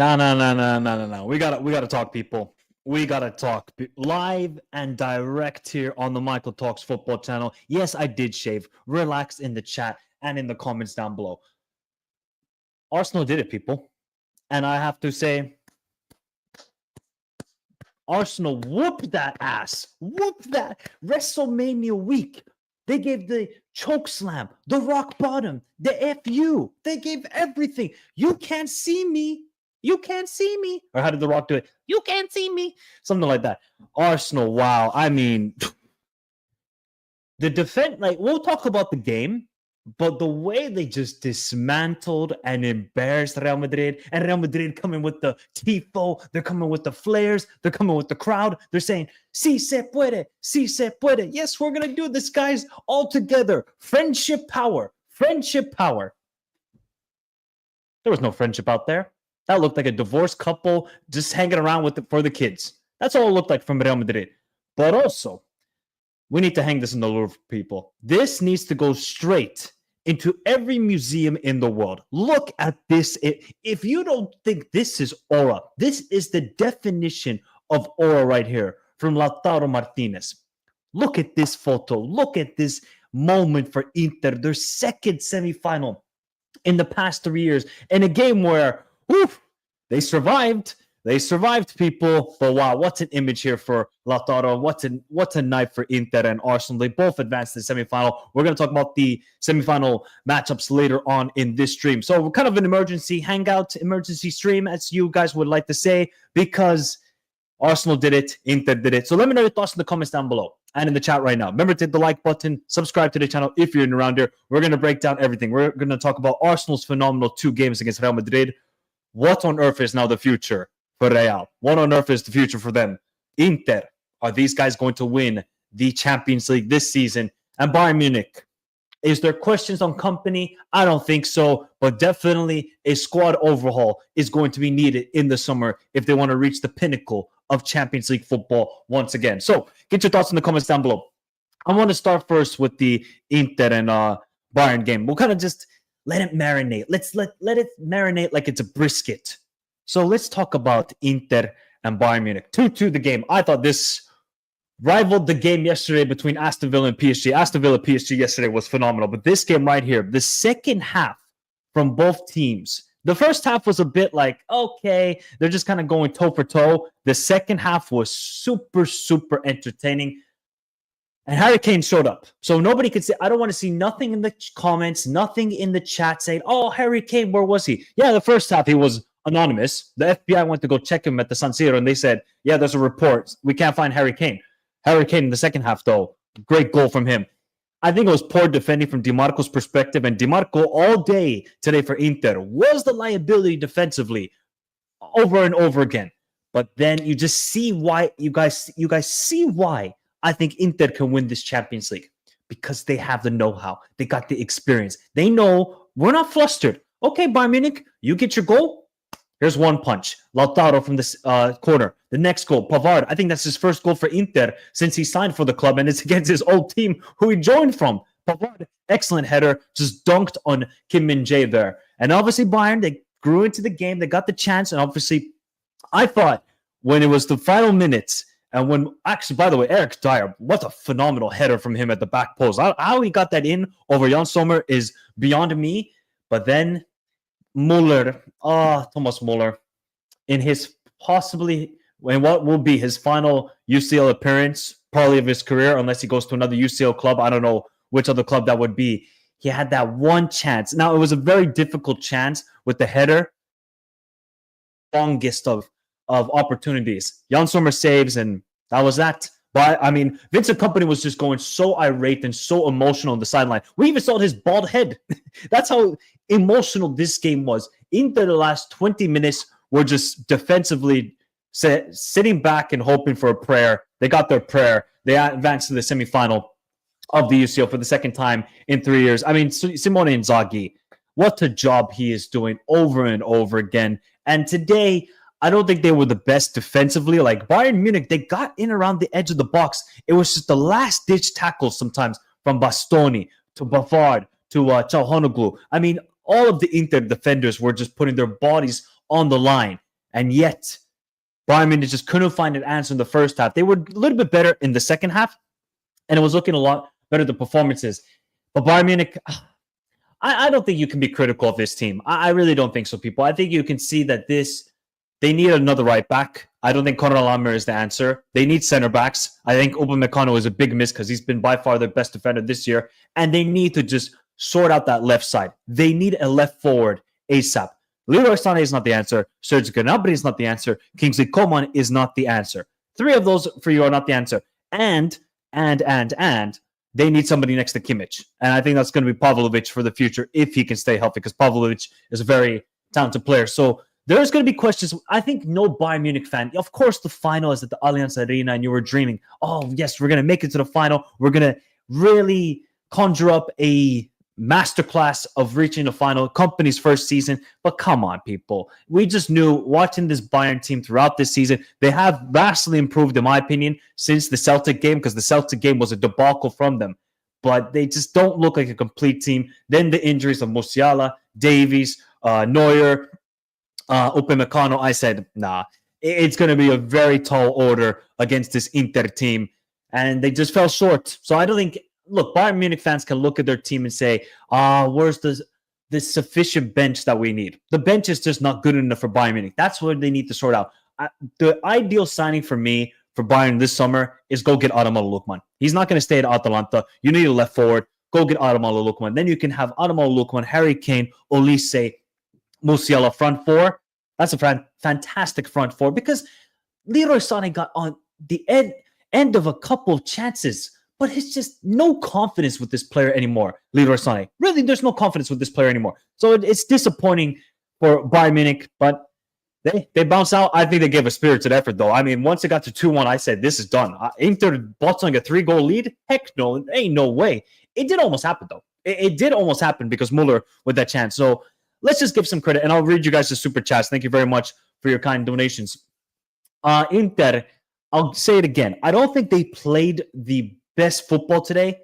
No. We gotta talk, people. We gotta talk live and direct here on the Michael Talks Football channel. Yes, I did shave. Relax in the chat and in the comments down below. Arsenal did it, people. And I have to say, Arsenal whooped that ass. Whooped that. WrestleMania week. They gave the choke slam, the rock bottom, the FU. They gave everything. You can't see me. You can't see me. Or how did The Rock do it? You can't see me. Something like that. Arsenal, wow. I mean, the defense, like, we'll talk about the game, but the way they just dismantled and embarrassed Real Madrid, and Real Madrid coming with the tifo, they're coming with the flares, they're coming with the crowd. They're saying, si se puede, si se puede. Yes, we're going to do this, guys, all together. Friendship power. Friendship power. There was no friendship out there. That looked like a divorced couple just hanging around for the kids. That's all it looked like from Real Madrid. But also, we need to hang this in the Louvre, people. This needs to go straight into every museum in the world. Look at this. If you don't think this is aura, this is the definition of aura right here from Lautaro Martinez. Look at this photo. Look at this moment for Inter, their second semifinal in the past 3 years, in a game where they survived. They survived, people. But wow, what's an image here for Lautaro? What's a night for Inter and Arsenal? They both advanced to the semifinal. We're going to talk about the semifinal matchups later on in this stream. So we're kind of an emergency hangout, emergency stream, as you guys would like to say, because Arsenal did it, Inter did it. So let me know your thoughts in the comments down below and in the chat right now. Remember to hit the like button, subscribe to the channel if you're in around here. We're going to break down everything. We're going to talk about Arsenal's phenomenal 2 games against Real Madrid. What on earth is now the future for Real? What on earth is the future for them? Inter, are these guys going to win the Champions League this season? And Bayern Munich, is there questions on company? I don't think so, but definitely a squad overhaul is going to be needed in the summer if they want to reach the pinnacle of Champions League football once again. So get your thoughts in the comments down below. I want to start first with the Inter and Bayern game. We'll kind of just let it marinate. Let's let it marinate like it's a brisket. So let's talk about Inter and Bayern Munich. 2-2 the game. I thought this rivaled the game yesterday between Aston Villa and PSG. Aston Villa PSG yesterday was phenomenal. But this game right here, the second half from both teams, the first half was a bit like, okay, they're just kind of going toe for toe. The second half was super, super entertaining. And Harry Kane showed up. So nobody could say, I don't want to see nothing in the comments, nothing in the chat saying, oh, Harry Kane, where was he? Yeah, the first half he was anonymous. The FBI went to go check him at the San Siro, and they said, yeah, there's a report. We can't find Harry Kane. Harry Kane in the second half, though, great goal from him. I think it was poor defending from Dimarco's perspective, and Dimarco all day today for Inter was the liability defensively over and over again. But then you just see why, you guys see why I think Inter can win this Champions League, because they have the know-how. They got the experience. They know we're not flustered. Okay, Bayern Munich, you get your goal. Here's one punch. Lautaro from this corner. The next goal, Pavard. I think that's his first goal for Inter since he signed for the club, and it's against his old team who he joined from. Pavard, excellent header, just dunked on Kim Min-jae there. And obviously Bayern, they grew into the game. They got the chance, and obviously I thought when it was the final minutes, and when, actually, by the way, Eric Dyer, what a phenomenal header from him at the back post. How he got that in over Jan Sommer is beyond me. But then Thomas Müller, in his possibly, in what will be his final UCL appearance, probably of his career, unless he goes to another UCL club. I don't know which other club that would be. He had that one chance. Now, it was a very difficult chance with the header. Longest of opportunities. Jan Sommer saves, and that was that. But, I mean, Vincent Kompany was just going so irate and so emotional on the sideline. We even saw his bald head. That's how emotional this game was. Into the last 20 minutes, were just defensively sitting back and hoping for a prayer. They got their prayer. They advanced to the semifinal of the UCL for the second time in 3 years. I mean, Simone Inzaghi, what a job he is doing over and over again. And today, I don't think they were the best defensively. Like Bayern Munich, they got in around the edge of the box. It was just the last-ditch tackles sometimes from Bastoni to Pavard to Çalhanoğlu. I mean, all of the Inter defenders were just putting their bodies on the line. And yet, Bayern Munich just couldn't find an answer in the first half. They were a little bit better in the second half, and it was looking a lot better, the performances. But Bayern Munich, I don't think you can be critical of this team. I really don't think so, people. I think you can see that they need another right back. I don't think Conor Lammer is the answer. They need center backs. I think Upamecano is a big miss because he's been by far their best defender this year. And they need to just sort out that left side. They need a left forward ASAP. Leroy Sané is not the answer. Serge Gnabry is not the answer. Kingsley Coman is not the answer. 3 of those for you are not the answer. And they need somebody next to Kimmich. And I think that's going to be Pavlovic for the future if he can stay healthy, because Pavlovic is a very talented player. So there's going to be questions. I think no Bayern Munich fan, of course, the final is at the Allianz Arena and you were dreaming, oh, yes, we're going to make it to the final. We're going to really conjure up a masterclass of reaching the final, company's first season. But come on, people. We just knew watching this Bayern team throughout this season, they have vastly improved, in my opinion, since the Celtic game, because the Celtic game was a debacle from them. But they just don't look like a complete team. Then the injuries of Musiala, Davies, Neuer, Upamecano, I said, nah, it's going to be a very tall order against this Inter team. And they just fell short. So I don't think, look, Bayern Munich fans can look at their team and say, where's the sufficient bench that we need? The bench is just not good enough for Bayern Munich. That's what they need to sort out. The ideal signing for me for Bayern this summer is go get Ademola Lookman. He's not going to stay at Atalanta. You need a left forward. Go get Ademola Lookman. Then you can have Ademola Lookman, Harry Kane, Olise, Musiala front four. That's a fantastic front four, because Leroy Sané got on the end of a couple of chances, but it's just no confidence with this player anymore, Leroy Sané. Really, there's no confidence with this player anymore. So it's disappointing for Bayern Munich, but they bounced out. I think they gave a spirited effort, though. I mean, once it got to 2-1, I said, this is done. Inter bottling a 3-goal lead? Heck no, ain't no way. It did almost happen, though. It did almost happen because Muller with that chance. So let's just give some credit, and I'll read you guys the super chats. Thank you very much for your kind donations. Inter, I'll say it again. I don't think they played the best football today.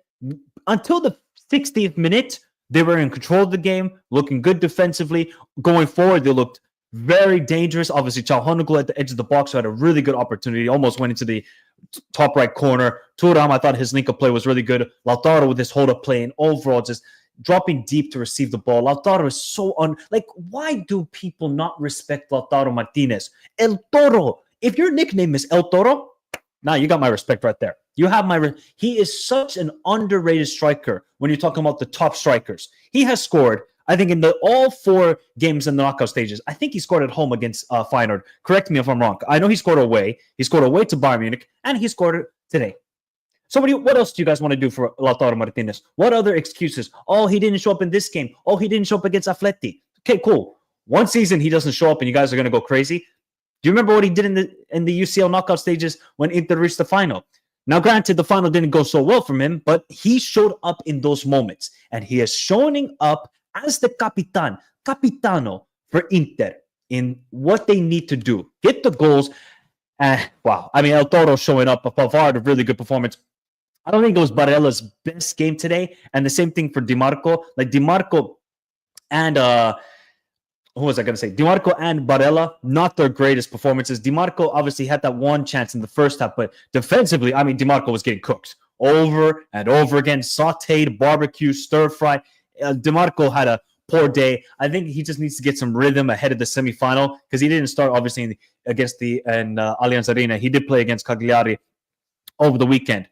Until the 60th minute, they were in control of the game, looking good defensively. Going forward, they looked very dangerous. Obviously, Çalhanoğlu at the edge of the box had a really good opportunity. Almost went into the top right corner. Thuram, I thought his link-up play was really good. Lautaro with his hold-up play, and overall just dropping deep to receive the ball. Lautaro is so why do people not respect Lautaro Martinez? El Toro. If your nickname is El Toro, now you got my respect right there. You have my he is such an underrated striker when you're talking about the top strikers. He has scored, I think, in all 4 games in the knockout stages. I think he scored at home against Feyenoord. Correct me if I'm wrong. I know he scored away. He scored away to Bayern Munich, and he scored it today. So what else do you guys want to do for Lautaro Martinez? What other excuses? Oh, he didn't show up in this game. Oh, he didn't show up against Atleti. Okay, cool. One season he doesn't show up and you guys are going to go crazy. Do you remember what he did in the UCL knockout stages when Inter reached the final? Now, granted, the final didn't go so well from him, but he showed up in those moments. And he is showing up as the capitano for Inter in what they need to do. Get the goals. Wow. I mean, El Toro showing up. Pavard, a really good performance. I don't think it was Barella's best game today. And the same thing for DiMarco. Like DiMarco and who was I going to say? DiMarco and Barella, not their greatest performances. DiMarco obviously had that one chance in the first half, but defensively, I mean, DiMarco was getting cooked over and over again. Sauteed, barbecue, stir-fry. DiMarco had a poor day. I think he just needs to get some rhythm ahead of the semifinal, because he didn't start, obviously, against the Allianz Arena. He did play against Cagliari over the weekend.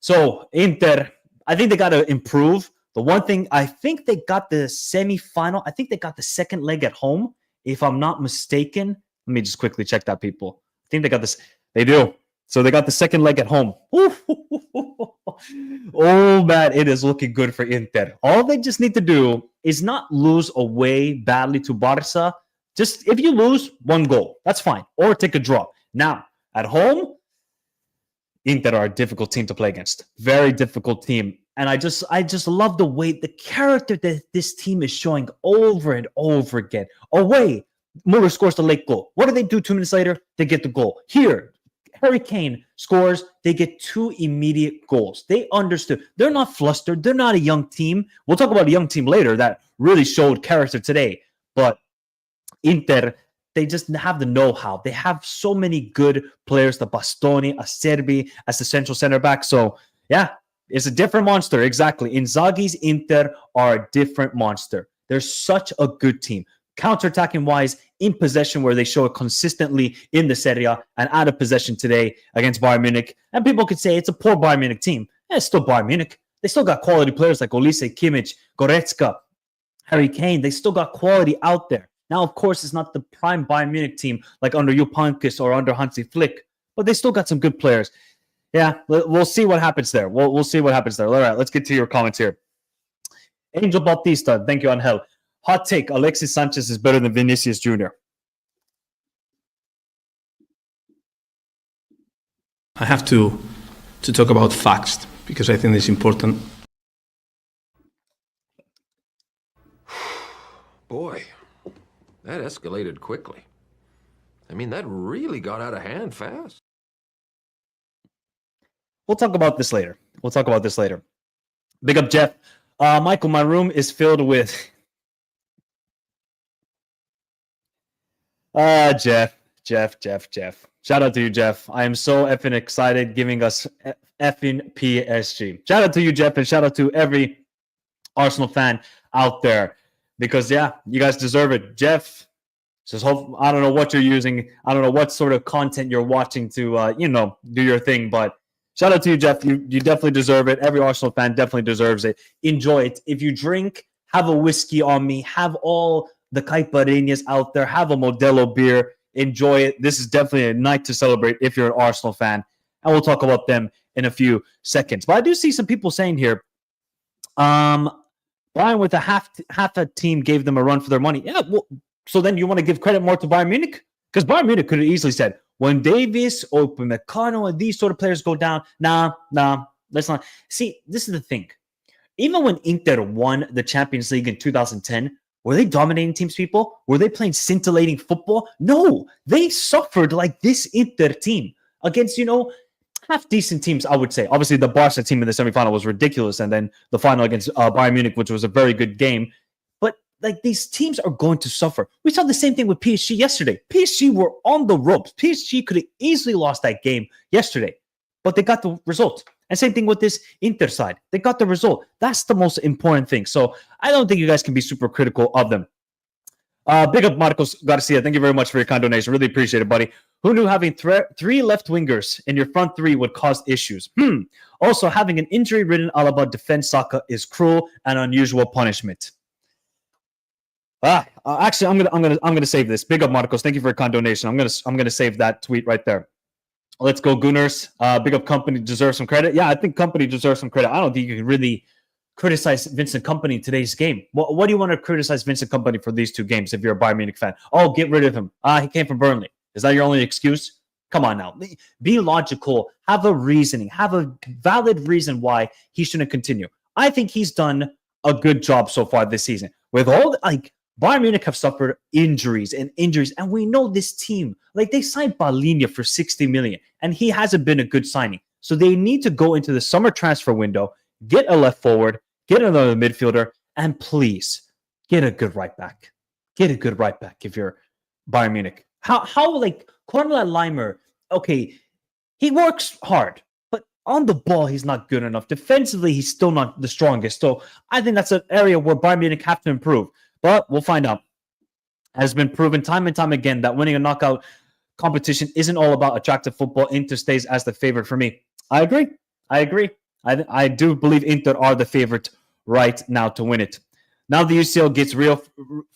So, Inter, I think they got to improve. The one thing, I think they got the semifinal. I think they got the second leg at home, if I'm not mistaken. Let me just quickly check that, people. I think they got this. They do. So they got the second leg at home. Oh, man, it is looking good for Inter. All they just need to do is not lose away badly to Barca. Just, if you lose, 1 goal. That's fine. Or take a draw. Now, at home, Inter are a difficult team to play against. Very difficult team. And I just love the way, the character that this team is showing over and over again. Away, Muller scores the late goal. What do they do 2 minutes later? They get the goal. Here, Harry Kane scores. They get 2 immediate goals. They understood. They're not flustered. They're not a young team. We'll talk about a young team later that really showed character today. But Inter, they just have the know-how. They have so many good players, the Bastoni, Acerbi as the central center back. So, yeah, it's a different monster. Exactly. Inzaghi's Inter are a different monster. They're such a good team. Counter-attacking wise, in possession, where they show it consistently in the Serie A and out of possession today against Bayern Munich. And people could say it's a poor Bayern Munich team. It's still Bayern Munich. They still got quality players like Olise, Kimmich, Goretzka, Harry Kane. They still got quality out there. Now, of course, it's not the prime Bayern Munich team like under Jupp Heynckes or under Hansi Flick, but they still got some good players. Yeah, we'll see what happens there. We'll see what happens there. All right, let's get to your comments here. Angel Bautista, thank you, Angel. Hot take, Alexis Sanchez is better than Vinicius Jr. I have to talk about facts because I think it's important. Boy, that escalated quickly. I mean, that really got out of hand fast. We'll talk about this later. Big up, Jeff. Michael, my room is filled with... Jeff. Shout out to you, Jeff. I am so effing excited giving us effing PSG. Shout out to you, Jeff, and shout out to every Arsenal fan out there. Because, yeah, you guys deserve it. Jeff, just hope, I don't know what you're using. I don't know what sort of content you're watching to, do your thing. But shout out to you, Jeff. You definitely deserve it. Every Arsenal fan definitely deserves it. Enjoy it. If you drink, have a whiskey on me. Have all the caipirinhas out there. Have a Modelo beer. Enjoy it. This is definitely a night to celebrate if you're an Arsenal fan. And we'll talk about them in a few seconds. But I do see some people saying here, Bayern with a half a team gave them a run for their money. Yeah, well, so then you want to give credit more to Bayern Munich? Because Bayern Munich could have easily said, when Davies, Upamecano, and these sort of players go down, nah, let's not. See, this is the thing. Even when Inter won the Champions League in 2010, were they dominating teams, people? Were they playing scintillating football? No, they suffered like this Inter team against, half-decent teams, I would say. Obviously, the Barca team in the semifinal was ridiculous, and then the final against Bayern Munich, which was a very good game. But, these teams are going to suffer. We saw the same thing with PSG yesterday. PSG were on the ropes. PSG could have easily lost that game yesterday, but they got the result. And same thing with this Inter side. They got the result. That's the most important thing. So I don't think you guys can be super critical of them. Big up Marcos Garcia. Thank you very much for your kind donation. Really appreciate it, buddy. Who knew having three left wingers in your front three would cause issues? Also, having an injury-ridden Alaba defend Saka is cruel and unusual punishment. Actually, I'm gonna save this. Big up Marcos. Thank you for your kind donation. I'm gonna save that tweet right there. Let's go, Gunners. Big up Company deserves some credit. Yeah, I think Company deserves some credit. I don't think you can really criticize Vincent Kompany in today's game. What do you want to criticize Vincent Kompany for these two games if you're a Bayern Munich fan? Oh, get rid of him. He came from Burnley. Is that your only excuse? Come on now. Be logical. Have a reasoning. Have a valid reason why he shouldn't continue. I think he's done a good job so far this season. With all Bayern Munich have suffered injuries, and we know this team. They signed Balinha for 60 million, and he hasn't been a good signing. So they need to go into the summer transfer window, get a left forward, get another midfielder, and please get a good right back. Get a good right back if you're Bayern Munich. How Konrad Laimer, okay, he works hard, but on the ball, he's not good enough. Defensively, he's still not the strongest. So I think that's an area where Bayern Munich have to improve. But we'll find out. It has been proven time and time again that winning a knockout competition isn't all about attractive football. Inter stays as the favorite for me. I agree. I do believe Inter are the favorite right now to win it. Now the UCL gets real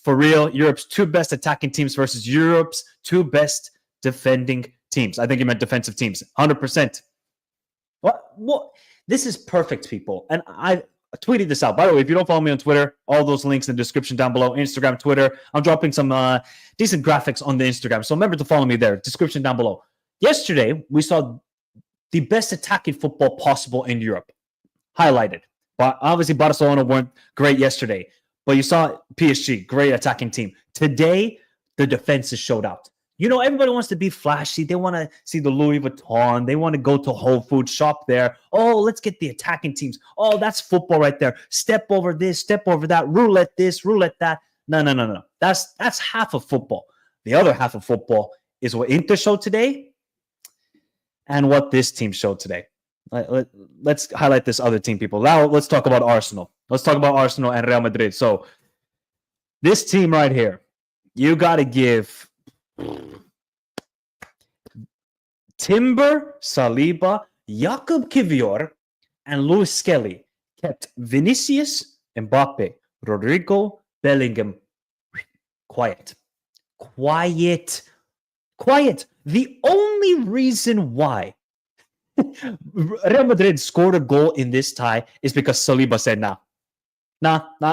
for real. Europe's two best attacking teams versus Europe's two best defending teams. I think you meant defensive teams. 100%. What? This is perfect, people. And I tweeted this out. By the way, if you don't follow me on Twitter, all those links in the description down below. Instagram, Twitter. I'm dropping some decent graphics on the Instagram. So remember to follow me there. Description down below. Yesterday, we saw the best attacking football possible in Europe. Highlighted. But obviously, Barcelona weren't great yesterday. But you saw PSG, great attacking team. Today, the defenses showed out. Everybody wants to be flashy. They want to see the Louis Vuitton. They want to go to Whole Foods, shop there. Oh, let's get the attacking teams. Oh, that's football right there. Step over this, step over that. Roulette this, roulette that. No. That's half of football. The other half of football is what Inter showed today and what this team showed today. Let's highlight this other team, people. Now let's talk about Arsenal. Let's talk about Arsenal and Real Madrid. So this team right here, you got to give Timber, Saliba, Jakub Kivior, and Luis Skelly kept Vinicius, Mbappe, Rodrigo, Bellingham quiet. The only reason why Real Madrid scored a goal in this tie is because Saliba said, nah,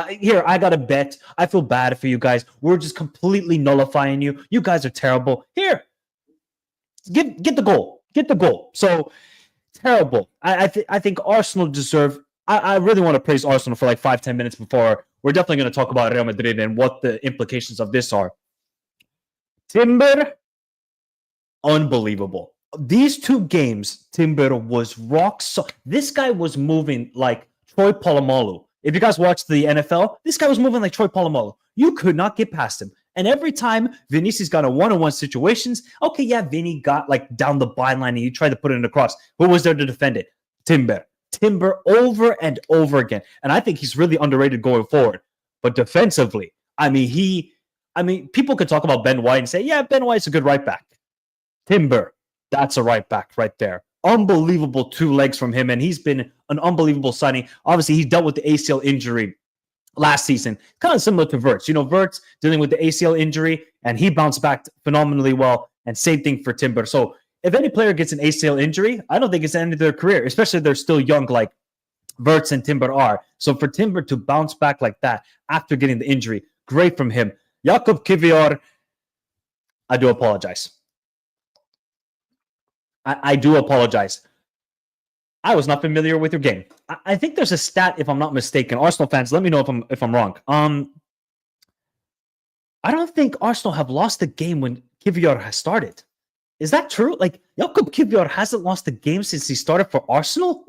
here, I got a bet. I feel bad for you guys. We're just completely nullifying you. You guys are terrible. Here, get the goal. Get the goal. So, terrible. I think Arsenal deserve... I really want to praise Arsenal for like 5-10 minutes before we're definitely going to talk about Real Madrid and what the implications of this are. Timber, unbelievable. These 2 games, Timber was rock solid. This guy was moving like Troy Polamalu. If you guys watch the NFL, this guy was moving like Troy Polamalu. You could not get past him. And every time Vinicius got in one-on-one situations, okay, yeah, Vinny got like down the byline and he tried to put it across. Who was there to defend it? Timber over and over again. And I think he's really underrated going forward. But defensively, people could talk about Ben White and say, yeah, Ben White's a good right back. Timber, that's a right back right there. Unbelievable 2 legs from him, and he's been an unbelievable signing. Obviously, he dealt with the ACL injury last season, kind of similar to Wirtz. Wirtz dealing with the ACL injury, and he bounced back phenomenally well, and same thing for Timber. So if any player gets an ACL injury, I don't think it's the end of their career, especially if they're still young like Wirtz and Timber are. So for Timber to bounce back like that after getting the injury, great from him. Jakub Kivior, I do apologize. I do apologize. I was not familiar with your game. I think there's a stat, if I'm not mistaken. Arsenal fans, let me know if I'm wrong. I don't think Arsenal have lost a game when Kivior has started. Is that true? Like, Jakub Kivior hasn't lost a game since he started for Arsenal?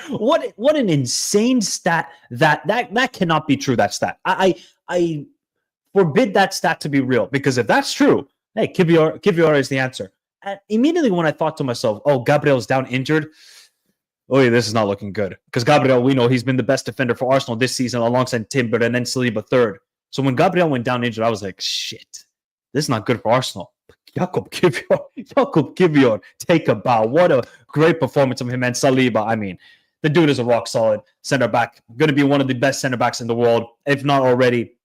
What an insane stat. That cannot be true, that stat. I forbid that stat to be real, because if that's true, hey, Kivior is the answer. And immediately when I thought to myself, oh, Gabriel's down injured, oh, yeah, this is not looking good. Because Gabriel, we know he's been the best defender for Arsenal this season alongside Timber and then Saliba third. So when Gabriel went down injured, I was like, shit, this is not good for Arsenal. Jakub Kivior, take a bow. What a great performance of him and Saliba. The dude is a rock solid center back. Going to be one of the best center backs in the world, if not already,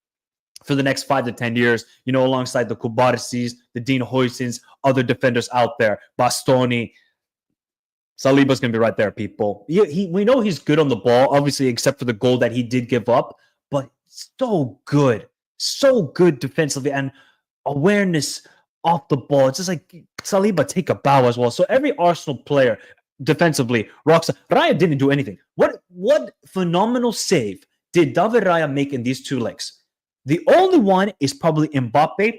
for the next 5 to 10 years, alongside the Kubarsis, the Dean Huijsens, other defenders out there, Bastoni. Saliba's going to be right there, people. We know he's good on the ball, obviously, except for the goal that he did give up, but so good defensively and awareness off the ball. It's just like Saliba, take a bow as well. So every Arsenal player defensively rocks. Raya didn't do anything. What phenomenal save did David Raya make in these 2 legs? The only one is probably Mbappe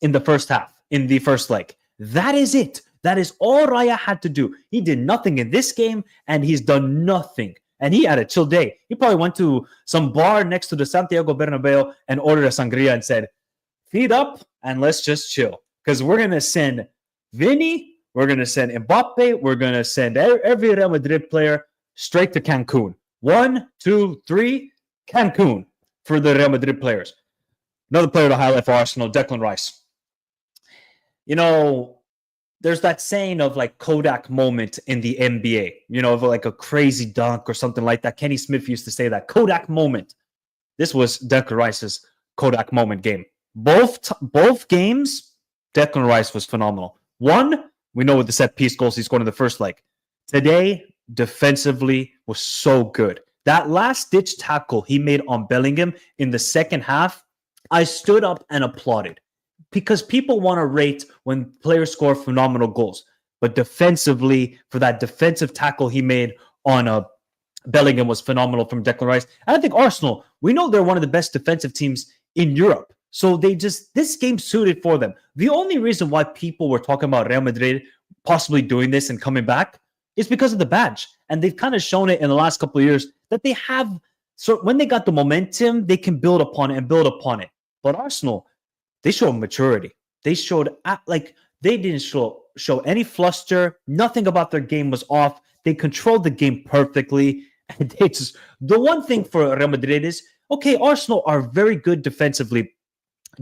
in the first half, in the first leg. That is it. That is all Raya had to do. He did nothing in this game, and he's done nothing. And he had a chill day. He probably went to some bar next to the Santiago Bernabeu and ordered a sangria and said, feed up and let's just chill. Because we're going to send Vinny, we're going to send Mbappe, we're going to send every Real Madrid player straight to Cancun. 1, 2, 3, Cancun for the Real Madrid players. Another player to highlight for Arsenal, Declan Rice. There's that saying of like Kodak moment in the NBA, of like a crazy dunk or something like that. Kenny Smith used to say that Kodak moment. This was Declan Rice's Kodak moment game. Both games, Declan Rice was phenomenal. One, we know with the set piece goals he scored in the first leg. Today, defensively, was so good. That last-ditch tackle he made on Bellingham in the second half, I stood up and applauded. Because people want to rate when players score phenomenal goals. But defensively, for that defensive tackle he made on Bellingham was phenomenal from Declan Rice. And I think Arsenal, we know they're one of the best defensive teams in Europe. So this game suited for them. The only reason why people were talking about Real Madrid possibly doing this and coming back is because of the badge. And they've kind of shown it in the last couple of years that they have. So when they got the momentum, they can build upon it and build upon it. But Arsenal, they show maturity. They showed they didn't show any fluster. Nothing about their game was off. They controlled the game perfectly. And the one thing for Real Madrid is, okay, Arsenal are very good defensively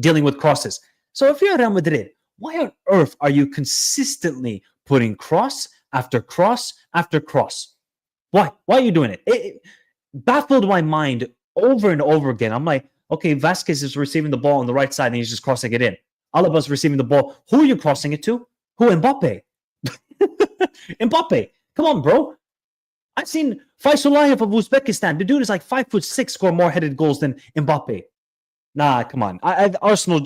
dealing with crosses. So if you're Real Madrid, why on earth are you consistently putting cross after cross after cross? Why? Why are you doing it? It baffled my mind over and over again. I'm like, okay, Vasquez is receiving the ball on the right side and he's just crossing it in. Alaba's receiving the ball. Who are you crossing it to? Who? Mbappe. Mbappe. Come on, bro. I've seen Faisulayev of Uzbekistan. The dude is like 5'6", score more headed goals than Mbappe. Nah, come on. Arsenal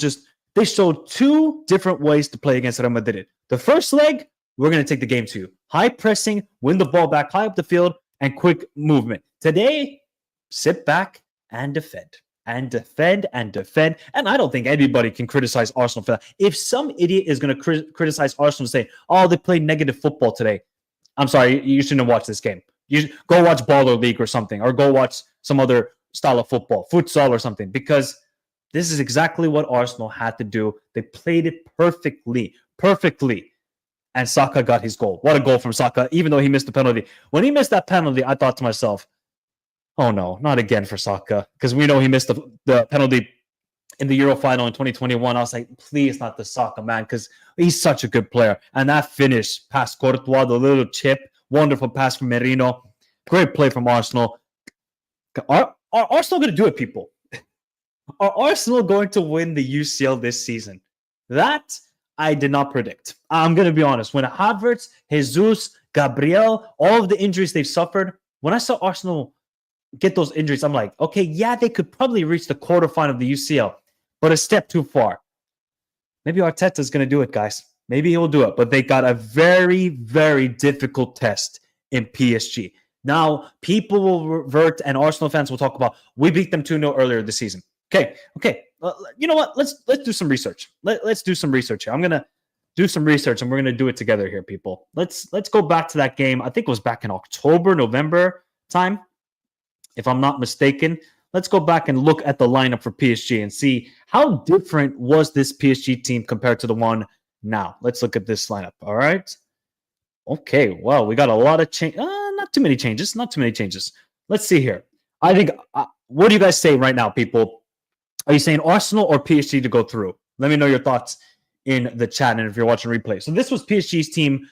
they showed two different ways to play against Real Madrid. The first leg, we're going to take the game to you. High pressing, win the ball back high up the field, and quick movement. Today, sit back and defend. And defend and defend. And I don't think anybody can criticize Arsenal for that. If some idiot is going to criticize Arsenal and say, oh, they played negative football today, I'm sorry, you shouldn't watch this game. You go watch Baller League or something, or go watch some other style of football, futsal or something, because this is exactly what Arsenal had to do. They played it perfectly. And Saka got his goal. What a goal from Saka, even though he missed the penalty. When he missed that penalty, I thought to myself, oh no, not again for Saka. Because we know he missed the penalty in the Euro final in 2021. I was like, please not the Saka, man, because he's such a good player. And that finish past Courtois, the little chip, wonderful pass from Merino. Great play from Arsenal. Are Arsenal going to do it, people? Are Arsenal going to win the UCL this season? That I did not predict. I'm going to be honest. When Havertz, Jesus, Gabriel, all of the injuries they've suffered, when I saw Arsenal get those injuries, I'm like, okay, yeah, they could probably reach the quarterfinal of the UCL, but a step too far. Maybe Arteta's going to do it, guys. Maybe he'll do it, but they got a very, very difficult test in PSG. Now, people will revert, and Arsenal fans will talk about, we beat them 2-0 earlier this season. Okay. You know what? Let's do some research. Let's do some research here. I'm gonna do some research, and we're gonna do it together here, people. Let's go back to that game. I think it was back in October, November time, if I'm not mistaken. Let's go back and look at the lineup for PSG and see how different was this PSG team compared to the one now. Let's look at this lineup. All right. Okay. Well, we got a lot of change. Not too many changes. Let's see here. I think. What do you guys say right now, people? Are you saying Arsenal or PSG to go through? Let me know your thoughts in the chat and if you're watching replay. So this was PSG's team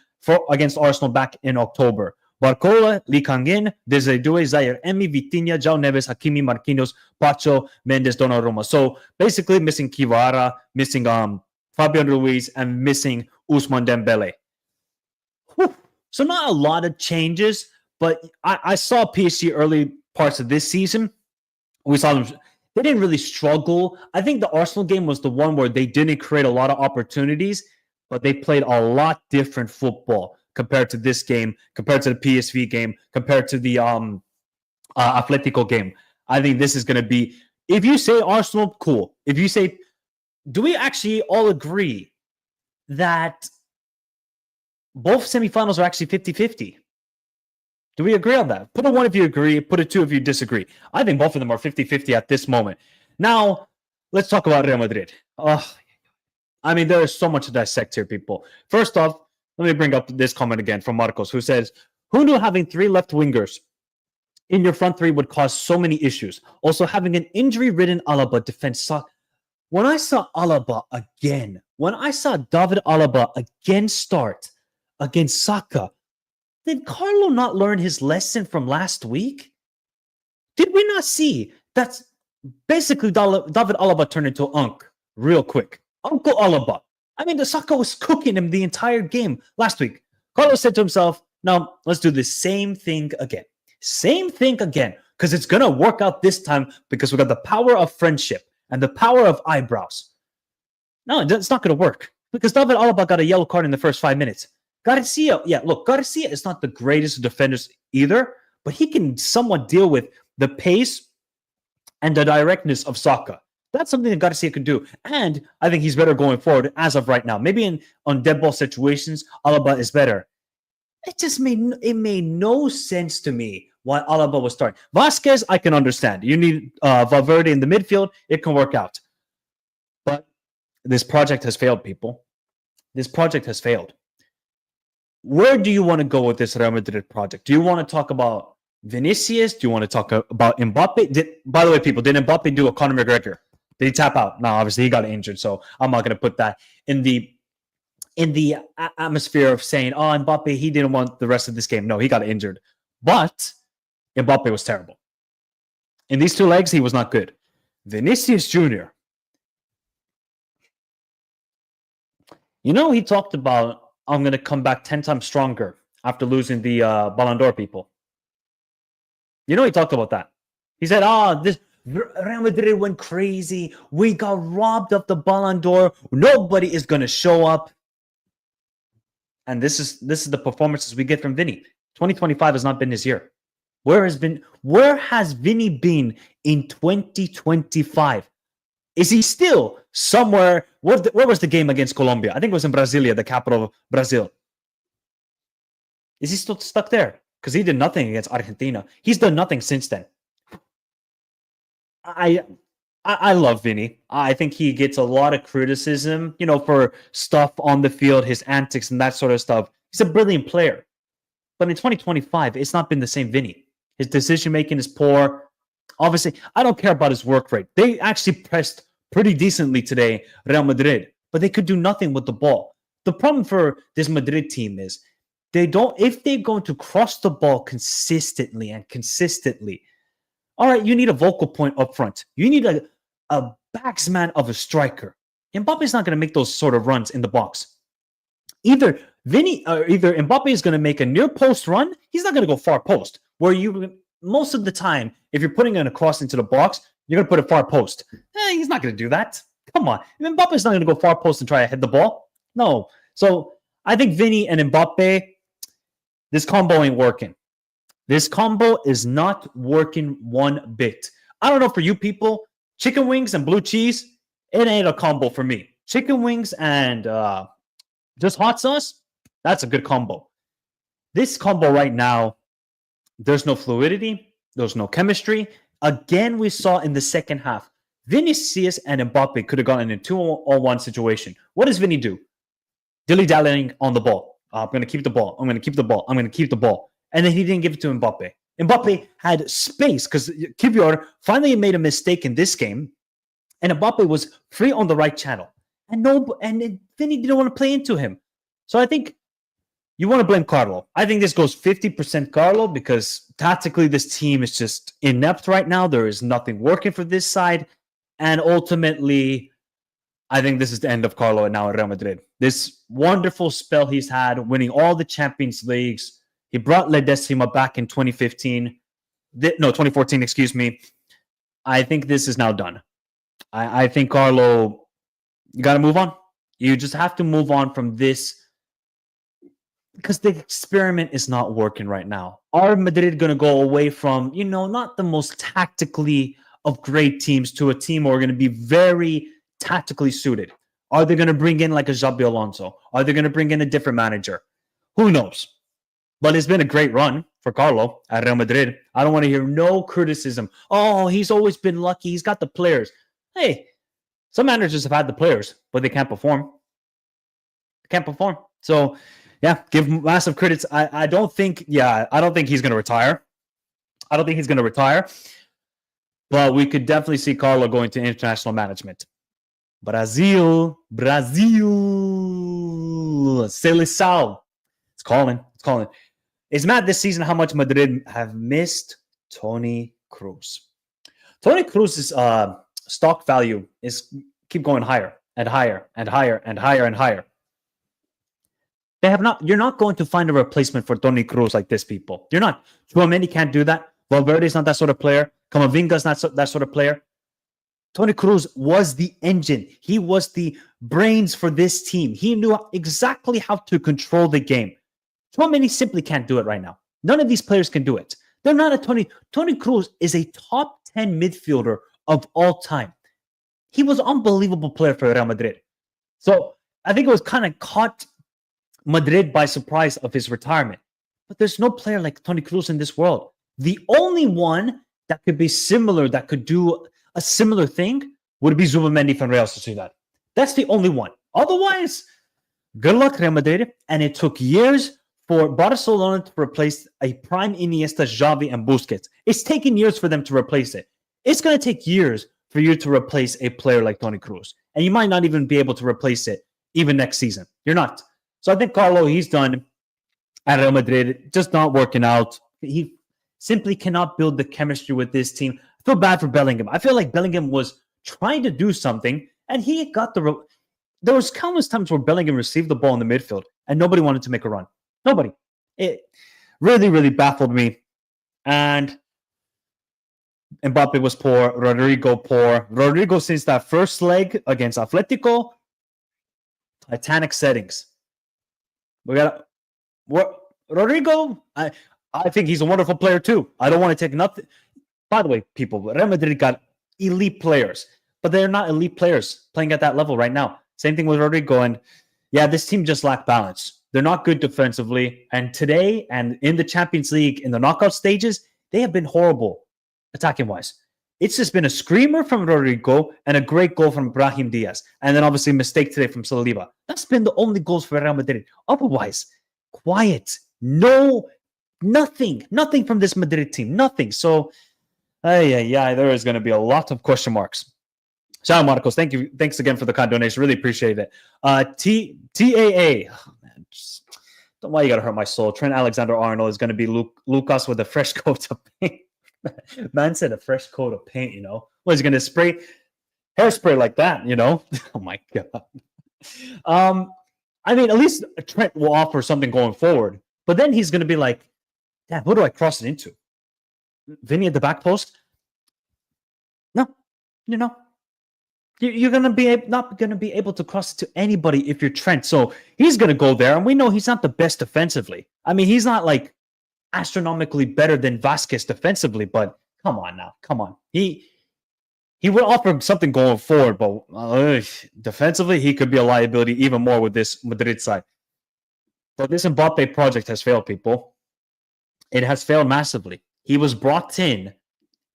against Arsenal back in October. Barcola, Lee Kang-in, Desiree Doué, Zaire Emery, Vitinha, João Neves, Hakimi, Marquinhos, Pacho, Mendes, Donnarumma. So basically missing Kivara, missing Fabian Ruiz, and missing Ousmane Dembele. Whew. So not a lot of changes, but I saw PSG early parts of this season. We saw them. They didn't really struggle. I think the Arsenal game was the one where they didn't create a lot of opportunities, but they played a lot different football compared to this game, compared to the PSV game, compared to the Atletico game. I think this is going to be, if you say Arsenal, cool. If you say, do we actually all agree that both semifinals are actually 50-50? Do we agree on that? Put a 1 if you agree, put a 2 if you disagree. I think both of them are 50-50 at this moment. Now, let's talk about Real Madrid. I mean, there is so much to dissect here, people. First off, let me bring up this comment again from Marcos, who says, who knew having 3 left wingers in your front 3 would cause so many issues? Also, having an injury-ridden Alaba defense sucked. When I saw Alaba again, when I saw David Alaba again start against Saka, did Carlo not learn his lesson from last week? Did we not see that's basically David Alaba turned into Unc real quick? Uncle Alaba. I mean, the Saka was cooking him the entire game last week. Carlo said to himself, now let's do the same thing again. Because it's going to work out this time because we got the power of friendship and the power of eyebrows. No, it's not going to work because David Alaba got a yellow card in the first 5 minutes. Garcia is not the greatest of defenders either, but he can somewhat deal with the pace and the directness of Saka. That's something that Garcia can do. And I think he's better going forward as of right now. Maybe on dead ball situations, Alaba is better. It made no sense to me why Alaba was starting. Vasquez, I can understand. You need Valverde in the midfield. It can work out. But This project has failed, people. This project has failed. Where do you want to go with this Real Madrid project? Do you want to talk about Vinicius? Do you want to talk about Mbappe? By the way, people, did Mbappe do a Conor McGregor? Did he tap out? No, obviously he got injured, so I'm not going to put that in the atmosphere of saying, oh, Mbappe, he didn't want the rest of this game. No, he got injured. But Mbappe was terrible. In these 2 legs, he was not good. Vinicius Jr., he talked about, I'm going to come back 10 times stronger after losing the Ballon d'Or, people. He talked about that. He said, this Real Madrid went crazy. We got robbed of the Ballon d'Or. Nobody is going to show up. And this is the performances we get from Vinny. 2025 has not been his year. Where has Vinny been in 2025? Is he still somewhere? Where was the game against Colombia? I think it was in Brasilia, the capital of Brazil. Is he still stuck there? Because he did nothing against Argentina. He's done nothing since then. I love Vinny. I think he gets a lot of criticism, for stuff on the field, his antics and that sort of stuff. He's a brilliant player. But in 2025, it's not been the same Vinny. His decision-making is poor. Obviously, I don't care about his work rate. They actually pressed pretty decently today, Real Madrid, but they could do nothing with the ball. The problem for this Madrid team is if they're going to cross the ball consistently, all right, you need a vocal point up front. You need a backsman of a striker. Mbappe's not going to make those sort of runs in the box. Either Mbappe is going to make a near post run. He's not going to go far post. Most of the time, if you're putting in a cross into the box, you're going to put it far post. He's not going to do that. Come on. Mbappe's not going to go far post and try to head the ball. No. So I think Vinny and Mbappe, this combo ain't working. This combo is not working one bit. I don't know for you people, chicken wings and blue cheese, it ain't a combo for me. Chicken wings and just hot sauce, that's a good combo. This combo right now, there's no fluidity. There's no chemistry. Again, we saw in the second half, Vinicius and Mbappe could have gotten in a 2-on-1 situation. What does Vinny do? Dilly-dallying on the ball. I'm going to keep the ball. I'm going to keep the ball. I'm going to keep the ball. And then he didn't give it to Mbappe. Mbappe had space because Kivior finally made a mistake in this game. And Mbappe was free on the right channel. And Vinny didn't want to play into him. So I think you want to blame Carlo. I think this goes 50% Carlo because tactically this team is just inept right now. There is nothing working for this side. And ultimately, I think this is the end of Carlo now at Real Madrid. This wonderful spell he's had, winning all the Champions Leagues. He brought La Decima back in 2014, excuse me. I think this is now done. I think Carlo, you got to move on. You just have to move on from this because the experiment is not working right now. Are Madrid going to go away from, not the most tactically of great teams to a team who are going to be very tactically suited? Are they going to bring in like a Xabi Alonso? Are they going to bring in a different manager? Who knows? But it's been a great run for Carlo at Real Madrid. I don't want to hear no criticism. Oh, he's always been lucky. He's got the players. Hey, some managers have had the players, but they can't perform. So, yeah, give massive credits. I don't think he's going to retire. But we could definitely see Carlo going to international management. Brazil, Seleção. It's calling. It's mad this season how much Madrid have missed Toni Kroos. Toni Kroos' stock value is keep going higher and higher and higher and higher and higher. You're not going to find a replacement for Toni Kroos like this, people. You're not. Tchouaméni can't do that. Valverde's not that sort of player. Camavinga's not that sort of player. Toni Kroos was the engine. He was the brains for this team. He knew exactly how to control the game. Tchouaméni simply can't do it right now. None of these players can do it. They're not a Toni Kroos is a top 10 midfielder of all time. He was an unbelievable player for Real Madrid. So I think it was kind of caught Madrid by surprise of his retirement. But there's no player like Toni Kroos in this world. The only one that could be similar, that could do a similar thing, would be Zubamendi from Real Sociedad. That's the only one. Otherwise, good luck, Real Madrid. And it took years for Barcelona to replace a prime Iniesta, Xavi, and Busquets. It's taken years for them to replace it. It's going to take years for you to replace a player like Toni Kroos. And you might not even be able to replace it even next season. You're not. So I think Carlo, he's done at Real Madrid, just not working out. He simply cannot build the chemistry with this team. I feel bad for Bellingham. I feel like Bellingham was trying to do something, and he got the... There was countless times where Bellingham received the ball in the midfield, and nobody wanted to make a run. Nobody. It really, really baffled me. And Mbappe was poor. Rodrigo poor. Rodrigo, since that first leg against Atletico, Titanic settings. Rodrigo, I think he's a wonderful player too. I don't want to take nothing. By the way, people, Real Madrid got elite players, but they're not elite players playing at that level right now. Same thing with Rodrigo. And yeah, this team just lacked balance. They're not good defensively. And today and in the Champions League, in the knockout stages, they have been horrible attacking-wise. It's just been a screamer from Rodrigo and a great goal from Brahim Diaz. And then obviously a mistake today from Saliba. That's been the only goals for Real Madrid. Otherwise, quiet. No, nothing. Nothing from this Madrid team. Nothing. So, there is going to be a lot of question marks. Shout out, Marcos. Thank you. Thanks again for the kind donation. Really appreciate it. TAA. Oh, man, don't know why you got to hurt my soul. Trent Alexander-Arnold is going to be Lucas with a fresh coat of paint. Man said a fresh coat of paint, you know. What, is he going to spray hairspray like that, you know? Oh, my God. I mean, at least Trent will offer something going forward. But then he's going to be like, damn, who do I cross it into? Vinny at the back post? No, you know. You're going to be not going to be able to cross it to anybody if you're Trent. So he's going to go there. And we know he's not the best defensively. I mean, he's not like astronomically better than Vasquez defensively. But come on now. Come on. He would offer something going forward. But defensively, he could be a liability even more with this Madrid side. But this Mbappe project has failed, people. It has failed massively. He was brought in.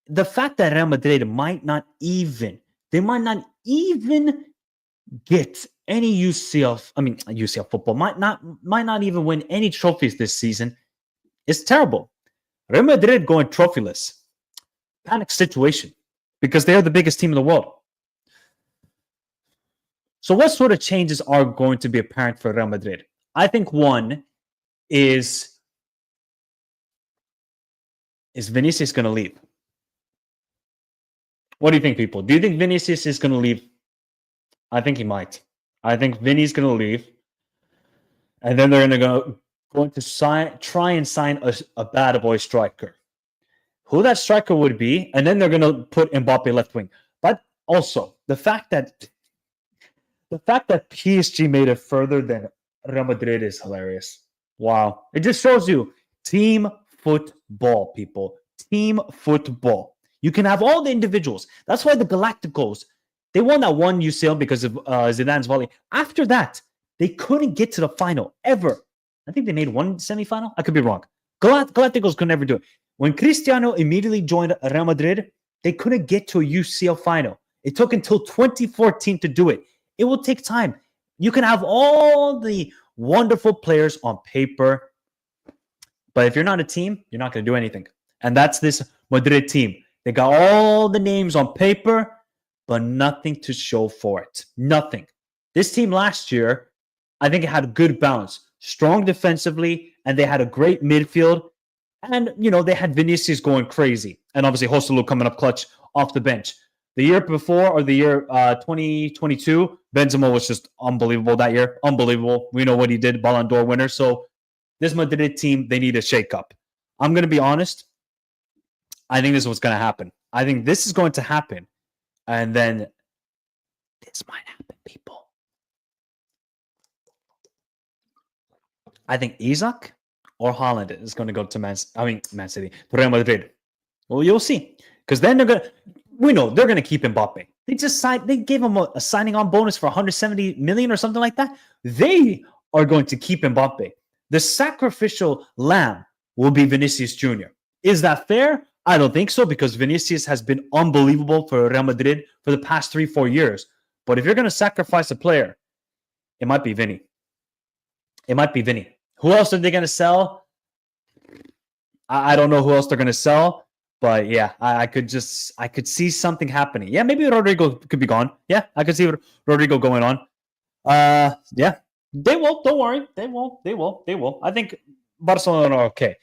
The fact that Real Madrid might not even get any UCL football, might not even win any trophies this season. It's terrible. Real Madrid going trophyless. Panic situation because they are the biggest team in the world. So what sort of changes are going to be apparent for Real Madrid? I think one is Vinicius going to leave? What do you think, people? Do you think Vinicius is going to leave? I think he might. I think Vinny's going to leave. And then they're going to try and sign a bad boy striker. Who that striker would be, and then they're going to put Mbappe left wing. But also, the fact that PSG made it further than Real Madrid is hilarious. Wow. It just shows you team football, people. Team football. You can have all the individuals. That's why the Galacticos, they won that one UCL because of Zidane's volley. After that, they couldn't get to the final ever. I think they made one semifinal. I could be wrong. Galacticos could never do it. When Cristiano immediately joined Real Madrid, they couldn't get to a UCL final. It took until 2014 to do it. It will take time. You can have all the wonderful players on paper, but if you're not a team, you're not going to do anything. And that's this Madrid team. They got all the names on paper, but nothing to show for it. Nothing. This team last year, I think it had a good balance. Strong defensively, and they had a great midfield. And, you know, they had Vinicius going crazy. And obviously, Joselu coming up clutch off the bench. The year before, or the year 2022, Benzema was just unbelievable that year. Unbelievable. We know what he did, Ballon d'Or winner. So this Madrid team, they need a shake-up. I'm going to be honest. I think this is what's going to happen. I think this is going to happen. And then this might happen, people. I think Isaac or Haaland is going to go to Man City, to Real Madrid. Well, you'll see. Because then we know they're going to keep Mbappe. They gave him a signing on bonus for 170 million or something like that. They are going to keep Mbappe. The sacrificial lamb will be Vinicius Jr. Is that fair? I don't think so, because Vinicius has been unbelievable for Real Madrid for the past 3-4 years. But if you're going to sacrifice a player, it might be Vinny. It might be Vinny. Who else are they going to sell? I don't know who else they're going to sell. But yeah, I could see something happening. Yeah, maybe Rodrigo could be gone. Yeah, I could see Rodrigo going on. Yeah, they will. Don't worry. They will. I think Barcelona are okay.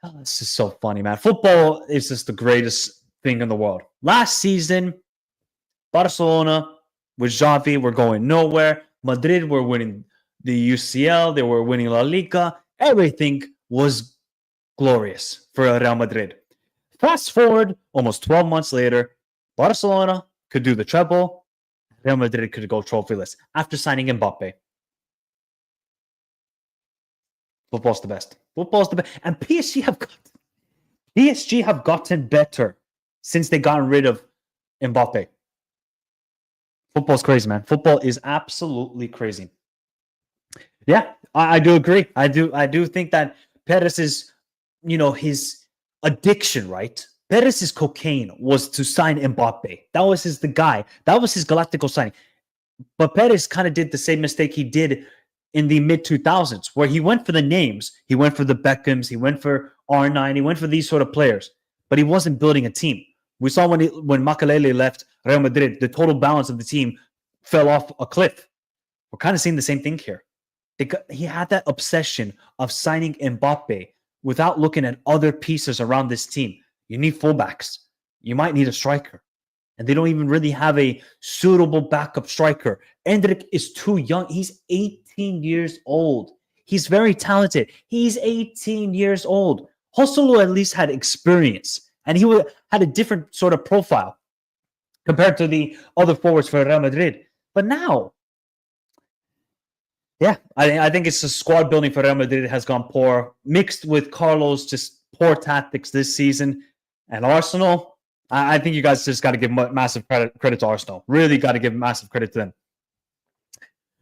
Oh, this is so funny, man. Football is just the greatest thing in the world. Last season, Barcelona with Xavi were going nowhere. Madrid were winning the UCL. They were winning La Liga. Everything was glorious for Real Madrid. Fast forward, almost 12 months later, Barcelona could do the treble. Real Madrid could go trophyless after signing Mbappe. Football's the best. Football's the best. And PSG have gotten better since they got rid of Mbappe. Football's crazy, man. Football is absolutely crazy. Yeah, I do agree. I do think that Perez is, his addiction, right? Perez's cocaine was to sign Mbappe. That was the guy. That was his Galactico signing. But Perez kind of did the same mistake he did in the mid-2000s, where he went for the names. He went for the Beckhams. He went for R9. He went for these sort of players. But he wasn't building a team. We saw when Makelele left Real Madrid, the total balance of the team fell off a cliff. We're kind of seeing the same thing here. He had that obsession of signing Mbappe without looking at other pieces around this team. You need fullbacks. You might need a striker. And they don't even really have a suitable backup striker. Endrick is too young. He's 18 years old. He's very talented. He's 18 years old. Joselu at least had experience. And he had a different sort of profile compared to the other forwards for Real Madrid. But now, yeah, I think it's the squad building for Real Madrid has gone poor, mixed with Carlos' just poor tactics this season. And Arsenal, I think you guys just got to give massive credit to Arsenal. Really got to give massive credit to them.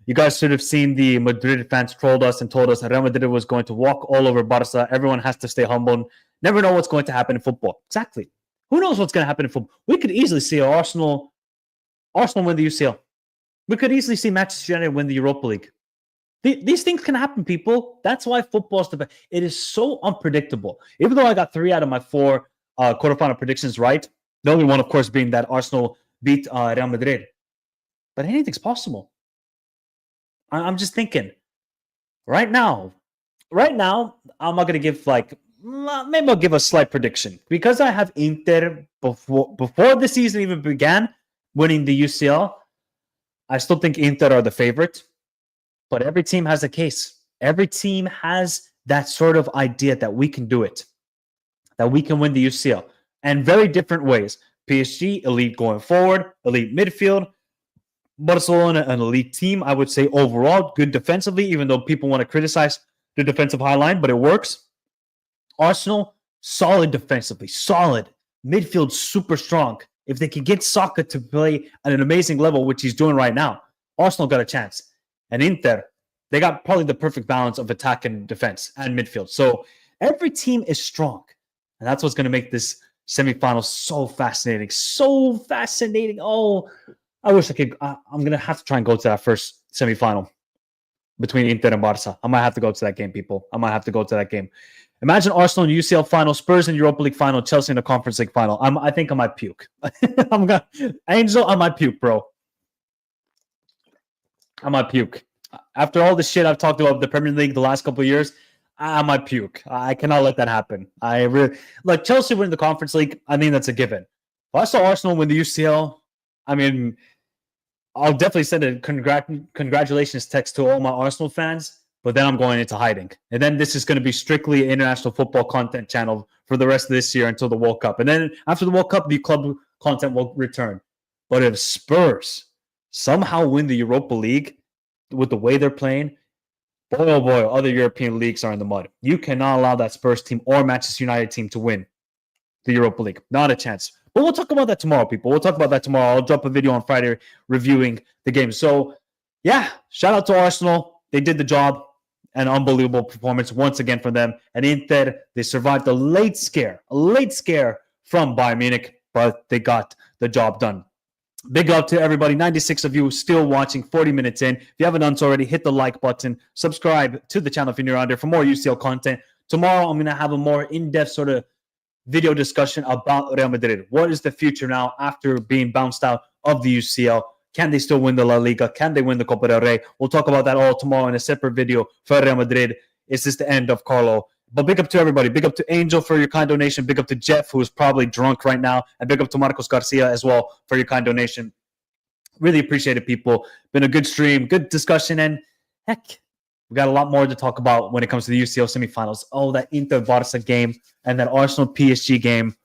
You guys should have seen the Madrid fans trolled us and told us that Real Madrid was going to walk all over Barca. Everyone has to stay humble. Never know what's going to happen in football. Exactly. Who knows what's going to happen in football? We could easily see Arsenal win the UCL. We could easily see Manchester United win the Europa League. These things can happen, people. That's why football is the best. It is so unpredictable. Even though I got 3 out of my 4 quarterfinal predictions right, the only one, of course, being that Arsenal beat Real Madrid. But anything's possible. I'm just thinking, right now, I'm not going to give maybe I'll give a slight prediction. Because I have Inter before the season even began winning the UCL, I still think Inter are the favorite. But every team has a case. Every team has that sort of idea that we can do it, that we can win the UCL. And very different ways. PSG, elite going forward, elite midfield. Barcelona, an elite team, I would say overall, good defensively, even though people want to criticize the defensive high line, but it works. Arsenal, solid defensively, solid. Midfield, super strong. If they can get Saka to play at an amazing level, which he's doing right now, Arsenal got a chance. And Inter, they got probably the perfect balance of attack and defense and midfield. So every team is strong. And that's what's going to make this semifinal so fascinating. So fascinating. Oh, I wish I could. I'm going to have to try and go to that first semifinal between Inter and Barca. I might have to go to that game, people. I might have to go to that game. Imagine Arsenal in UCL final, Spurs in Europa League final, Chelsea in the Conference League final. I think I might puke. Angel, I might puke, bro. I might puke. After all the shit I've talked about the Premier League the last couple of years, I might puke. I cannot let that happen. I really like Chelsea win the Conference League. I mean, that's a given. If I saw Arsenal win the UCL, I mean, I'll definitely send a congratulations text to all my Arsenal fans, but then I'm going into hiding. And then this is going to be strictly international football content channel for the rest of this year until the World Cup. And then after the World Cup, the club content will return. But if Spurs somehow win the Europa League with the way they're playing, boy, oh boy, other European leagues are in the mud. You cannot allow that Spurs team or Manchester United team to win the Europa League. Not a chance. But we'll talk about that tomorrow, people. We'll talk about that tomorrow. I'll drop a video on Friday reviewing the game. So, yeah, shout out to Arsenal. They did the job. An unbelievable performance once again from them. And Inter, they survived a late scare from Bayern Munich, but they got the job done. Big up to everybody. 96 of you still watching, 40 minutes in. If you haven't done so already, hit the like button. Subscribe to the channel if you're new around here for more UCL content. Tomorrow, I'm going to have a more in-depth sort of video discussion about Real Madrid. What is the future now after being bounced out of the UCL? Can they still win the La Liga? Can they win the Copa del Rey? We'll talk about that all tomorrow in a separate video for Real Madrid. Is this the end of Carlo? But big up to everybody. Big up to Angel for your kind donation. Big up to Jeff, who is probably drunk right now. And big up to Marcos Garcia as well for your kind donation. Really appreciate it, people. Been a good stream, good discussion. And heck, we got a lot more to talk about when it comes to the UCL semifinals. Oh, that Inter-Barca game and that Arsenal-PSG game.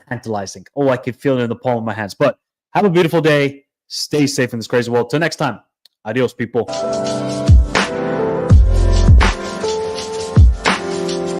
Tantalizing. Oh, I can feel it in the palm of my hands. But have a beautiful day. Stay safe in this crazy world. Till next time. Adios, people.